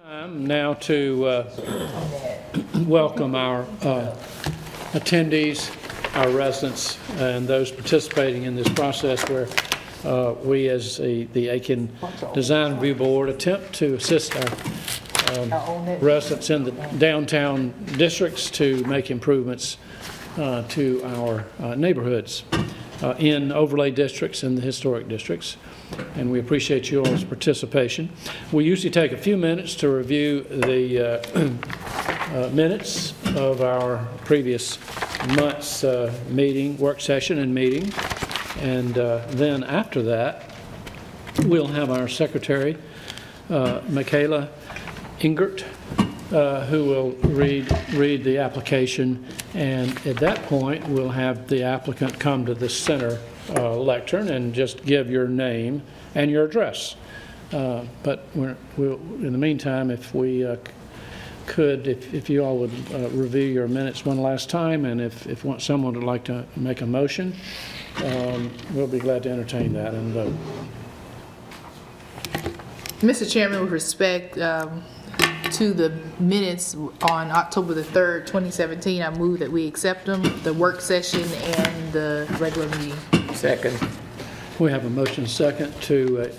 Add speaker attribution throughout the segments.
Speaker 1: Time now to welcome our attendees, our residents, and those participating in this process where we as the Aiken Design Review Board attempt to assist our residents in the downtown districts to make improvements to our neighborhoods in overlay districts and the historic districts. And we appreciate you all's participation. We usually take a few minutes to review the minutes of our previous month's meeting, work session and meeting. And then after that, we'll have our secretary, Michaela Ingert, who will read the application. And at that point, we'll have the applicant come to the center lectern and just give your name and your address. But we'll, in the meantime, if we could, if you all would review your minutes one last time, and if someone would like to make a motion, we'll be glad to entertain that and vote.
Speaker 2: Mr. Chairman, with respect to the minutes on October the 3rd, 2017, I move that we accept them, the work session and the regular meeting.
Speaker 3: Second.
Speaker 1: We have a motion second to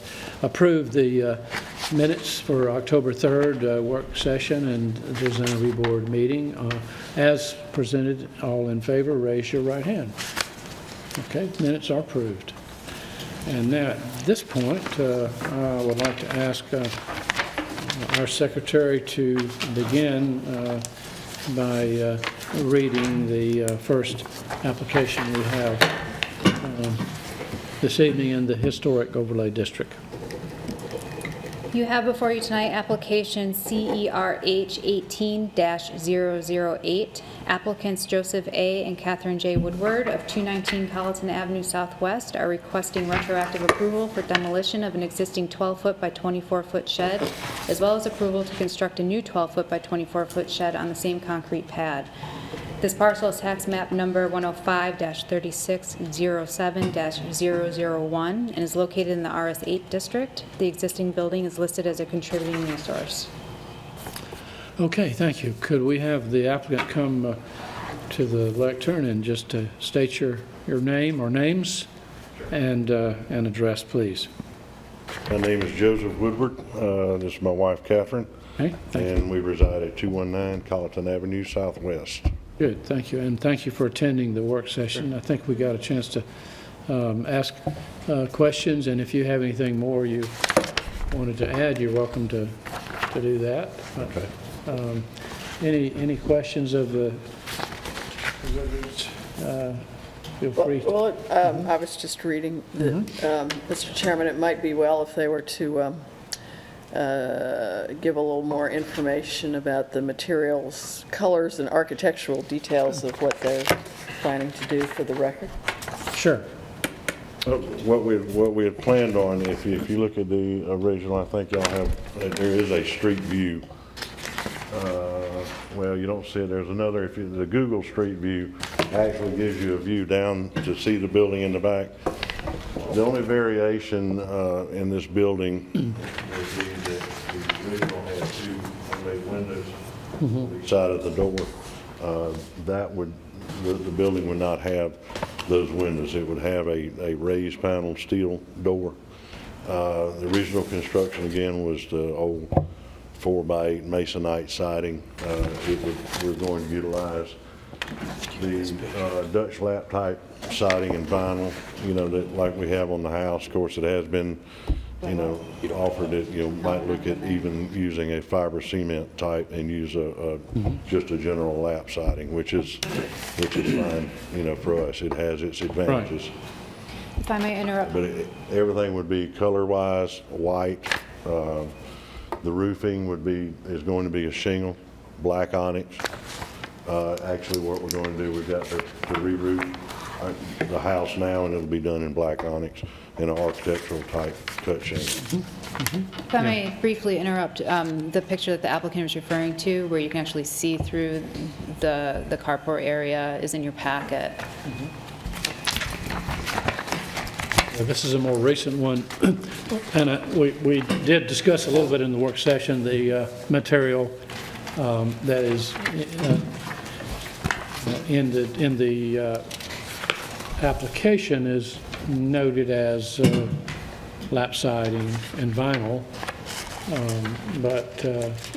Speaker 1: approve the minutes for October 3rd work session and Design Review Board meeting as presented. All in favor, raise your right hand. Okay, minutes are approved. And now at this point, I would like to ask our secretary to begin by reading the first application we have this evening in the Historic Overlay District.
Speaker 4: You have before you tonight application CERH 18-008. Applicants Joseph A. and Catherine J. Woodward of 219 Colleton Avenue Southwest are requesting retroactive approval for demolition of an existing 12-foot by 24-foot shed, as well as approval to construct a new 12-foot by 24-foot shed on the same concrete pad. This parcel is tax map number 105-3607-001 and is located in the RS8 district. The existing building is listed as a contributing resource.
Speaker 1: Okay, thank you. Could we have the applicant come to the lectern and just state your name or names and address, please?
Speaker 5: My name is Joseph Woodward. This is my wife, Catherine.
Speaker 1: Okay,
Speaker 5: and we reside at 219 Colleton Avenue Southwest.
Speaker 1: Good, thank you, and thank you for attending the work session. Sure. I think we got a chance to ask questions, and if you have anything more you wanted to add, you're welcome to do that.
Speaker 5: Okay.
Speaker 1: Any questions of the feel free.
Speaker 3: Well, I was just reading that, Mr. Chairman, it might be well if they were to give a little more information about the materials, colors, and architectural details of what they're planning to do for the record.
Speaker 1: Sure.
Speaker 5: What we had planned on, if you look at the original, I think y'all have, there is a street view. Well, you don't see it. There's another. The Google Street View actually gives you a view down to see the building in the back. The only variation in this building would be that the original had two big windows on each side of the door. The building would not have those windows. It would have a raised panel steel door. The original construction again was the old 4x8 masonite siding. We're going to utilize the Dutch lap type siding and vinyl, that like we have on the house. Of course, it has been, offered that might look at even using a fiber cement type and use just a general lap siding, which is fine, for us. It has its advantages.
Speaker 4: Right. If I may interrupt.
Speaker 5: But everything would be color-wise white. The roofing is going to be a shingle, black onyx. Actually, what we're going to do, we've got to re-roof the house now, and it'll be done in black onyx in an architectural type cut shingle.
Speaker 4: If I may briefly interrupt, the picture that the applicant was referring to, where you can actually see through the carport area, is in your packet.
Speaker 1: This is a more recent one, and we did discuss a little bit in the work session the material that is in the application is noted as lap siding and vinyl,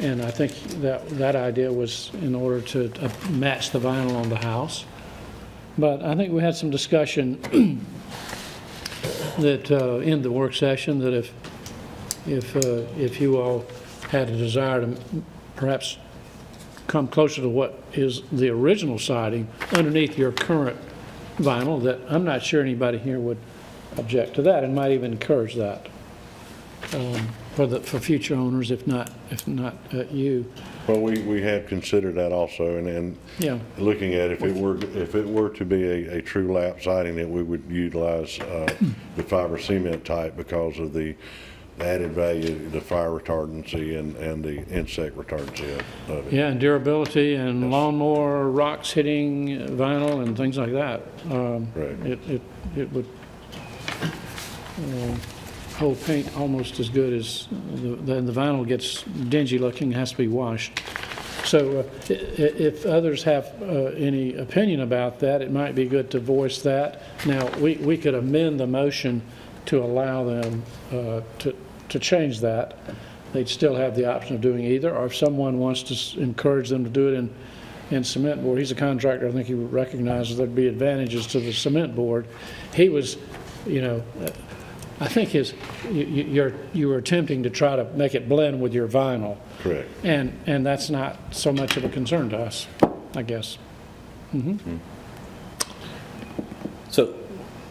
Speaker 1: and I think that idea was in order to match the vinyl on the house. But I think we had some discussion that in the work session that if you all had a desire to perhaps come closer to what is the original siding underneath your current vinyl, that I'm not sure anybody here would object to that and might even encourage that for future owners, if not you.
Speaker 5: Well, we have considered that also, and
Speaker 1: Yeah.
Speaker 5: looking at if it were to be a true lap siding, that we would utilize the fiber cement type because of the added value, the fire retardancy and the insect retardancy of it.
Speaker 1: Yeah, and durability and lawnmower rocks hitting vinyl and things like that.
Speaker 5: Right.
Speaker 1: It would hold paint almost as good as the vinyl gets dingy looking, has to be washed. So if others have any opinion about that, it might be good to voice that. Now, we could amend the motion to allow them to change that. They'd still have the option of doing either, or if someone wants to encourage them to do it in cement board. He's a contractor. I think he recognizes there'd be advantages to the cement board. He was, I think you were attempting to try to make it blend with your vinyl.
Speaker 5: Correct.
Speaker 1: And that's not so much of a concern to us, I guess. Mm-hmm.
Speaker 6: So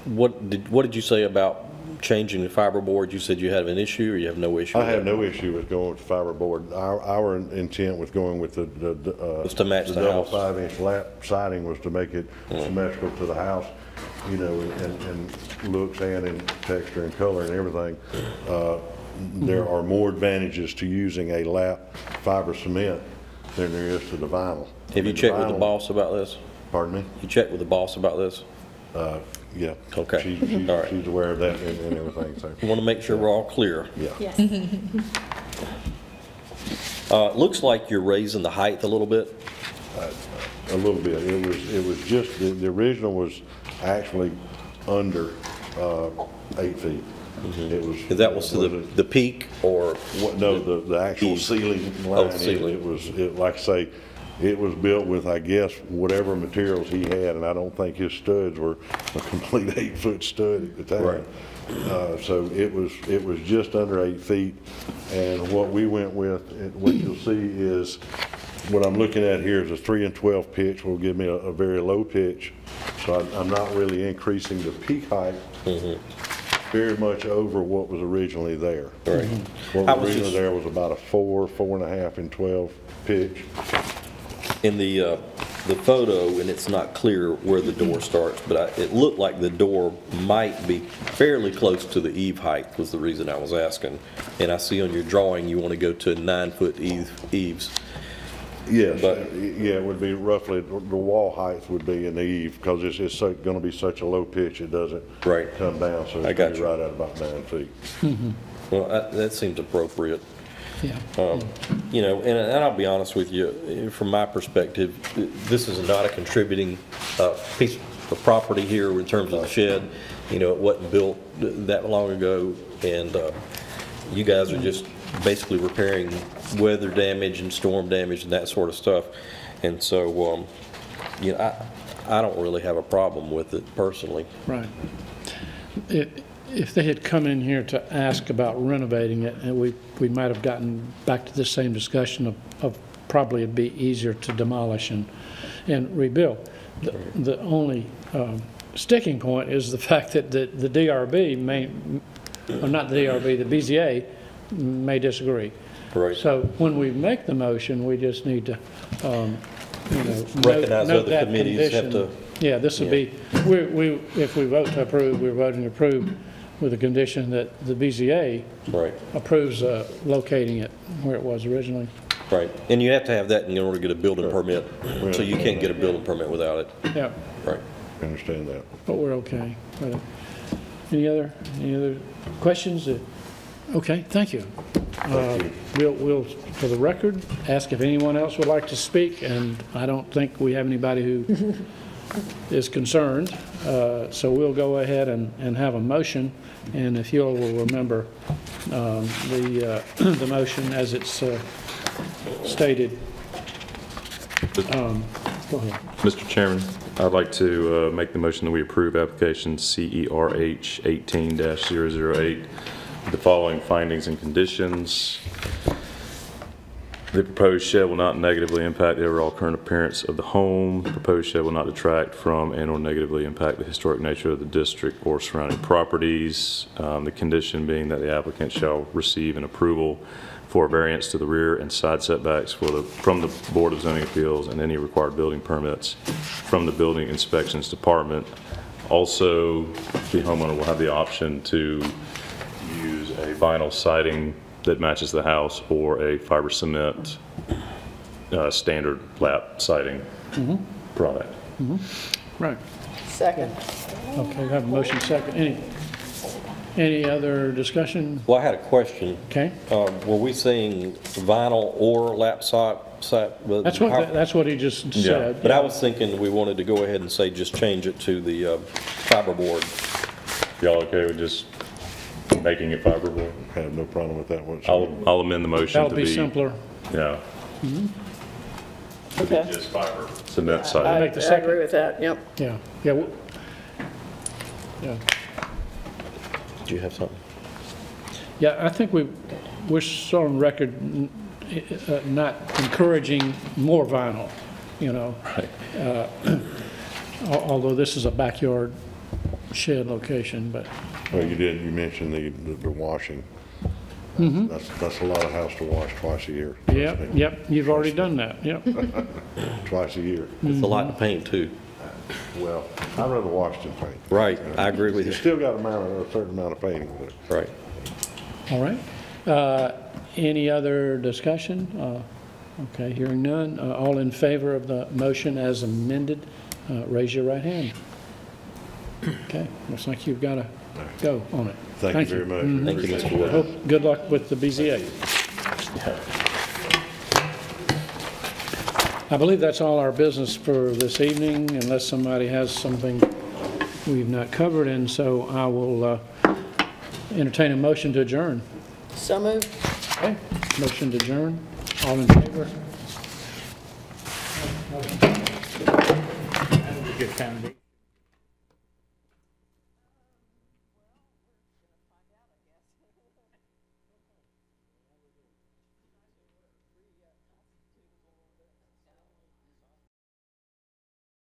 Speaker 6: what did you say about changing the fiberboard? You said you had an issue, or you have no issue?
Speaker 5: I have no issue with going with fiberboard. Our intent with going with
Speaker 6: was to match the
Speaker 5: double
Speaker 6: house.
Speaker 5: 5-inch lap siding was to make it symmetrical to the house, and looks and in texture and color and everything. There are more advantages to using a lap fiber cement than there is to the vinyl.
Speaker 6: Have you checked with the boss about this?
Speaker 5: Pardon me?
Speaker 6: You checked with the boss about this?
Speaker 5: Yeah.
Speaker 6: Okay.
Speaker 5: All right. She's aware of that and everything. So.
Speaker 6: I want to make sure we're all clear.
Speaker 5: Yeah.
Speaker 3: Yes.
Speaker 6: Looks like you're raising the height a little bit.
Speaker 5: A little bit. It was just the original was actually under 8 feet. It was.
Speaker 6: That was to the peak, or
Speaker 5: No, the actual ceiling line.
Speaker 6: Oh, ceiling.
Speaker 5: It was like I say. It was built with, I guess, whatever materials he had, and I don't think his studs were a complete 8-foot stud at the time.
Speaker 6: Right.
Speaker 5: So it was just under 8 feet, and what we went with, what you'll see is, what I'm looking at here is a 3 and 12 pitch will give me a very low pitch, so I'm not really increasing the peak height. Very much over what was originally there.
Speaker 6: Right.
Speaker 5: What was originally there was about a 4, 4.5, and 12 pitch.
Speaker 6: in the photo, and it's not clear where the door starts, but it looked like the door might be fairly close to the eave height, was the reason I was asking. And I see on your drawing you want to go to 9-foot eaves.
Speaker 5: Yes,
Speaker 6: But-
Speaker 5: yeah, it would be roughly, the wall height would be in the eave, because it's going to be such a low pitch, it doesn't
Speaker 6: Right.
Speaker 5: come down, so
Speaker 6: I
Speaker 5: it's
Speaker 6: got
Speaker 5: going to be
Speaker 6: you.
Speaker 5: right at about 9 feet.
Speaker 6: Well, that seems appropriate.
Speaker 1: Yeah.
Speaker 6: And I'll be honest with you, from my perspective, this is not a contributing piece of property here in terms of the shed. It wasn't built that long ago, and you guys are just basically repairing weather damage and storm damage and that sort of stuff. And so, I don't really have a problem with it personally.
Speaker 1: Right. If they had come in here to ask about renovating it, and we might have gotten back to the same discussion of probably it'd be easier to demolish and rebuild. The only sticking point is the fact that the DRB or not the DRB, the BZA may disagree.
Speaker 6: Right.
Speaker 1: So when we make the motion, we just need to,
Speaker 6: Recognize
Speaker 1: note
Speaker 6: other
Speaker 1: that
Speaker 6: committees have
Speaker 1: condition.
Speaker 6: to.
Speaker 1: Yeah, this would be, if we vote to approve, we're voting to approve with the condition that the BZA
Speaker 6: Right.
Speaker 1: approves locating it where it was originally.
Speaker 6: Right. And you have to have that in order to get a building permit, so you can't get a building permit without it.
Speaker 1: Yeah,
Speaker 6: Right.
Speaker 5: I understand that.
Speaker 1: but we're okay with it. Any other questions? Okay, thank you. We'll, for the record, ask if anyone else would like to speak, and I don't think we have anybody who is concerned. So we'll go ahead and have a motion, and if you all will remember the motion as it's stated. Go ahead.
Speaker 7: Mr. Chairman, I'd like to make the motion that we approve application CERH 18-008 with the following findings and conditions. The proposed shed will not negatively impact the overall current appearance of the home. The proposed shed will not detract from and/or negatively impact the historic nature of the district or surrounding properties. The condition being that the applicant shall receive an approval for a variance to the rear and side setbacks from the Board of Zoning Appeals and any required building permits from the Building Inspections Department. Also, the homeowner will have the option to use a vinyl siding that matches the house or a fiber cement standard lap siding product.
Speaker 1: Right.
Speaker 3: Second.
Speaker 1: Okay, we have a motion second. Any other discussion?
Speaker 6: Well, I had a question.
Speaker 1: Okay.
Speaker 6: Were we saying vinyl or lap sock?
Speaker 1: That's what he just said.
Speaker 6: But I was thinking we wanted to go ahead and say just change it to the fiberboard.
Speaker 7: Y'all okay with just making it fiberboard?
Speaker 5: I have no problem with that whatsoever.
Speaker 7: I'll amend the motion to
Speaker 1: That'll be simpler.
Speaker 7: Yeah.
Speaker 3: Okay.
Speaker 7: Just fiber cement
Speaker 3: I
Speaker 7: siding.
Speaker 1: Make the second.
Speaker 3: agree with that, yep.
Speaker 1: Yeah.
Speaker 6: Do you have something?
Speaker 1: Yeah, I think we're still on record not encouraging more vinyl, you know.
Speaker 7: Right.
Speaker 1: Although this is a backyard shed location, but
Speaker 5: Well, you mentioned the washing. That's a lot of house to wash twice a year.
Speaker 1: yep, you've already done that, yep.
Speaker 5: Twice a year.
Speaker 6: It's a lot to paint too.
Speaker 5: Well, I'd rather wash than paint.
Speaker 6: Right, I agree with
Speaker 5: You
Speaker 6: you.
Speaker 5: still got a certain amount of painting with it.
Speaker 6: Right.
Speaker 1: All right. Any other discussion? Okay, hearing none. All in favor of the motion as amended, raise your right hand. Okay, looks like you've got to go on it.
Speaker 5: Thank you very much.
Speaker 6: Thank you, Mr. Wood.
Speaker 1: Hope, good luck with the BZA. I believe that's all our business for this evening, unless somebody has something we've not covered, and so I will entertain a motion to adjourn.
Speaker 3: So moved.
Speaker 1: Okay, motion to adjourn. All in favor? Good candidate.